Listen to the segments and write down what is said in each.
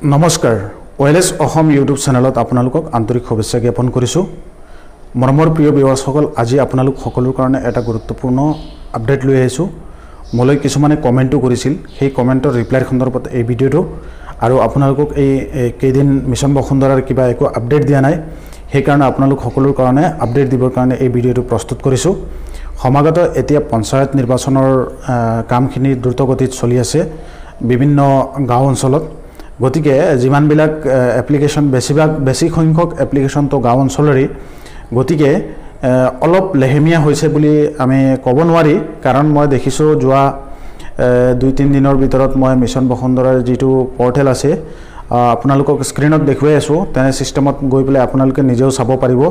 নমস্কাৰ ওয়েলএছ অসম ইউটিউব চেনেলত আপোনালোকক আন্তৰিক শুভেচ্ছা জ্ঞাপন কৰিছোঁ মৰমৰ প্ৰিয় ভিউৱাৰসকল আজি আপোনালোক সকলোৰ কাৰণে এটা গুৰুত্বপূৰ্ণ আপডেট লৈ আহিছোঁ মোলৈ কিছুমানে কমেন্টও কৰিছিল সেই কমেন্টৰ ৰিপ্লাইৰ সন্দৰ্ভত এই ভিডিঅটো আৰু আপোনালোকক এই কেইদিন মিছন বসুন্ধৰাৰ কিবা একো আপডেট দিয়া নাই সেই কাৰণে আপোনালোক সকলোৰ কাৰণে আপডেট দিবৰ কাৰণে এই ভিডিঅটো প্ৰস্তুত কৰিছোঁ সমাগত এতিয়া পঞ্চায়ত নিৰ্বাচনৰ কামখিনি দ্ৰুতগতিত চলি আছে বিভিন্ন গাঁও অঞ্চলত গতিকে যিমান বিলাক এপ্লিকেশন বেছি সংখ্যক এপ্লিকেশন তো গাঁও অঞ্চলৰে গতিকে অলপ লেহেমিয়া হৈছে বুলি আমি ক'ব নোৱাৰি কাৰণ মই দেখিছো যোৱা 2-3 দিনৰ ভিতৰত মই মিছন বসুন্ধৰাৰ যেটো পোৰ্টেল আছে আপোনালোকক স্ক্ৰিনত দেখুৱাই আছো তেনে সিস্টেমত গৈ পেলাই আপোনালোকে নিজেও চাব পাৰিব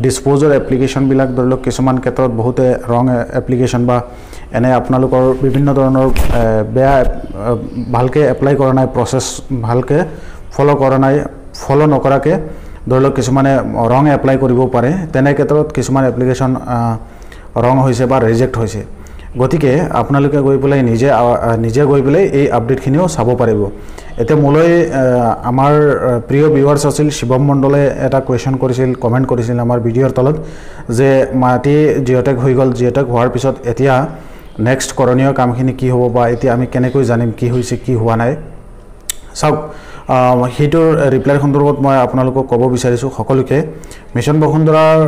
ডিসপোজাৰ এপ্লিকেশন বিলাক ধৰলক কিছুমান ক্ষেত্ৰত বহুতে ৰং এপ্লিকেশন বা এনে আপোনালোকৰ বিভিন্ন ধৰণৰ বেয়া ভালকে এপ্লাই কৰা নাই প্ৰসেস ভালকে ফলো নকৰাকে ধৰলক কিছুমানে ৰং এপ্লাই কৰিব পাৰে তেনে ক্ষেত্ৰত কিছুমান এপ্লিকেশন ৰং হৈছে বা ৰিজেক্ট হৈছে গতিকে আপোনালোকে গৈ পেলাই নিজে গৈ পেলাই এই আপডেটখিনিও চাব পাৰিব এতে মোলৈ আমাৰ প্ৰিয় ভিউৱাৰ্স আছিল শিৱম মণ্ডলে এটা কোৱেশ্চন কৰিছিল কমেন্ট কৰিছিল আমাৰ ভিডিঅ'ৰ তলত যে মাটি জিঅ'টেক হৈ গল জিঅ'টেক হোৱাৰ পিছত এতিয়া নেক্সট করণীয় কামখিনি কি হ'ব বা এতিয়া আমি কেনেকৈ জানিম কি হৈছে কি হোৱা নাই চাওক হেইটোৰ ৰিপ্লাইৰ সন্দৰ্ভত মই আপোনালোকক ক'ব বিচাৰিছো সকলোকে মিছন বসুন্ধৰাৰ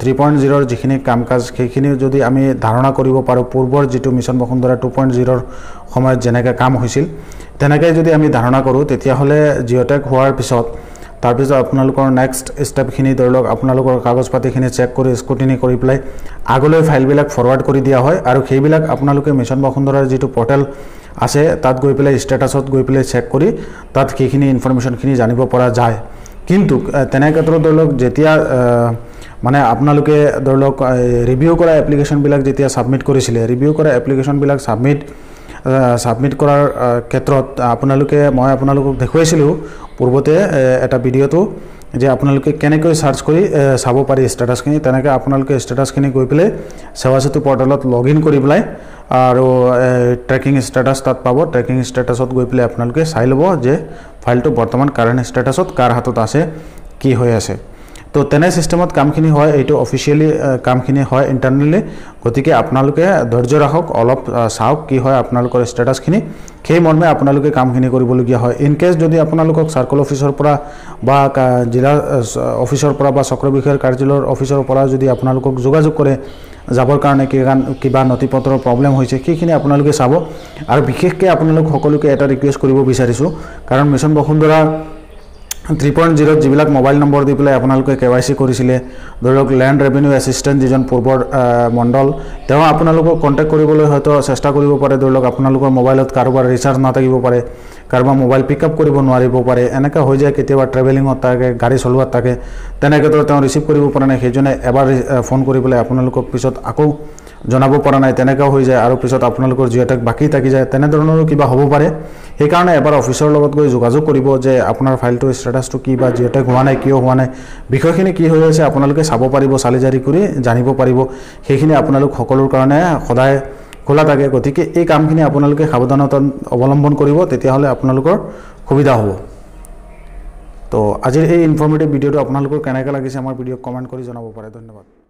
3.0 ৰ যিখিনি কামকাজ সেইখিনি যদি আমি ধাৰণা কৰিব পাৰো পূৰ্বৰ যেটো মিছন বসুন্ধৰা 2.0 ৰ সময়ত যেনেকৈ কাম হৈছিল তেনেকৈ যদি আমি ধাৰণা কৰো তেতিয়া হলে জিঅ'টেক হোৱাৰ পিছত তাৰপিছত আপোনালোকৰ নেক্সট স্টেপখিনি ধৰলক আপোনালোকৰ কাগজ পাতিখিনি চেক কৰি স্ক্ৰুটিনি কৰি প্লাই আগলৈ ফাইলবিলাক ফৰৱাৰ্ড কৰি দিয়া হয় আৰু সেইবিলাক আপোনালোকে মিছন বসুন্ধৰাৰ যেটো পোৰ্টেল আছে তাত গৈ পেলাই স্ট্যাটাসত গৈ পেলাই চেক কৰি তাত কিখিনি ইনফৰমেশনখিনি জানিব পৰা যায় কিন্তু তেনে ক্ষেত্ৰত ধৰলক যেতিয়া মানে আপোনালোকে ধৰলক ৰিভিউ কৰা এপ্লিকেশন বিলাক যেতিয়া সাবমিট কৰিছিলে ৰিভিউ কৰা এপ্লিকেশন বিলাক সাবমিট কৰাৰ ক্ষেত্ৰত মই আপোনালোকক দেখুৱাইছিলো পূৰ্বতে এটা ভিডিঅটো যে আপোনালোকে কেনেকৈ সাৰ্চ কৰি চাব পাৰি স্ট্যাটাসখিনি তেনেকৈ আপোনালোকে স্ট্যাটাসখিনি গৈ পেলাই সেৱা সেতু পোৰ্টেলত লগইন কৰি পেলাই আৰু ট্ৰেকিং স্ট্যাটাস তাত পাব ট্ৰেকিং স্ট্যাটাসত গৈ পেলাই আপোনালোকে চাই লব যে ফাইলটো বৰ্তমান কাৰেন্ট স্ট্যাটাসত কাৰ হাতত আছে কি হৈ আছে তো তেনে সিস্টেমত কামখিনি হয় এইটো অফিশিয়ালি কামখিনি হয় ইন্টাৰনালি গতিকে আপোনালোকে ধৈৰ্য ৰাখক অলপ চাওক কি হয় আপোনালোকৰ স্ট্যাটাসখিনি সেই মৰ্মে আপোনালোকে কামখিনি কৰিবলগীয়া হয় ইন কেস যদি আপোনালোকক সাৰ্কল অফিচৰ পৰা বা জিলা অফিচৰ পৰা বা চক্ৰ বিষয়ৰ কাৰ্যালয়ৰ অফিচৰ পৰা যদি আপোনালোকক যোগাযোগ কৰে যাবৰ কাৰণে কিবা নথিপত্ৰৰ প্ৰবলেম হৈছে কিখিনি আপোনালোকে চাব আৰু বিশেষকৈ আপোনালোক সকলোকে এটা ৰিকুৱেষ্ট কৰিব বিচাৰিছো কাৰণ মিছন বসুন্ধৰা 3.0 যিবিলাক মোবাইল নম্বৰ দি পেলাই আপোনালোকে কেৱাইসি কৰিছিলে ধৰক ল্যান্ড ৰেভিনিউ এসিস্ট্যান্ট যিজন পূৰ্বৰ মণ্ডল তেওঁ আপোনালোকক কন্টাক্ট কৰিবলৈ হয়তো চেষ্টা কৰিব পাৰে ধৰক আপোনালোকৰ মোবাইলত কাৰোবাৰ ৰিচাৰ্জ নাথাকিব পাৰে কাৰোবাৰ মোবাইল পিকআপ কৰিব নোৱাৰিব পাৰে এনেকা হৈ যায় কেতিয়াবা ট্ৰেভেলিংত থাকে গাড়ী চলোৱাত থাকে তেনেকৈ তেওঁ ৰিসিভ কৰিব পৰা নাই সেইজনে এবাৰ ফোন কৰি পেলাই আপোনালোকক পিছত আকৌ জনাব পৰা নাই তেনেকা হৈ যায় আৰু পিছত আপোনালোকৰ জিঅ'টেক বাকি থাকি যায় তেনে ধৰণৰ কিবা হ'ব পাৰে এই কাৰণে এবাৰ অফিচৰ লগত গৈ যোগাযোগ কৰিব যে আপোনাৰ ফাইলটো স্ট্যাটাসটো কি বা জিঅ'টেক হোৱা নাই কিয় হোৱা নাই বিষয়খিনি কি হৈ আছে আপোনালোকে চাব পাৰিব চালিজাৰি কৰি জানিব পাৰিব সেইখিনি আপোনালোক সকলোৰ কাৰণে সদায় খোলা থাকে গতিকে এই কামখিনি আপোনালোকে সাৱধানতা অৱলম্বন কৰিব তেতিয়া হলে আপোনালোকৰ সুবিধা হ'ব তো আজিৰ এই ইনফৰমেটিভ ভিডিঅটো আপোনালোকৰ কেনেকৈ লাগিছে আমাৰ ভিডিঅ কমেন্ট কৰি জনাব পাৰে ধন্যবাদ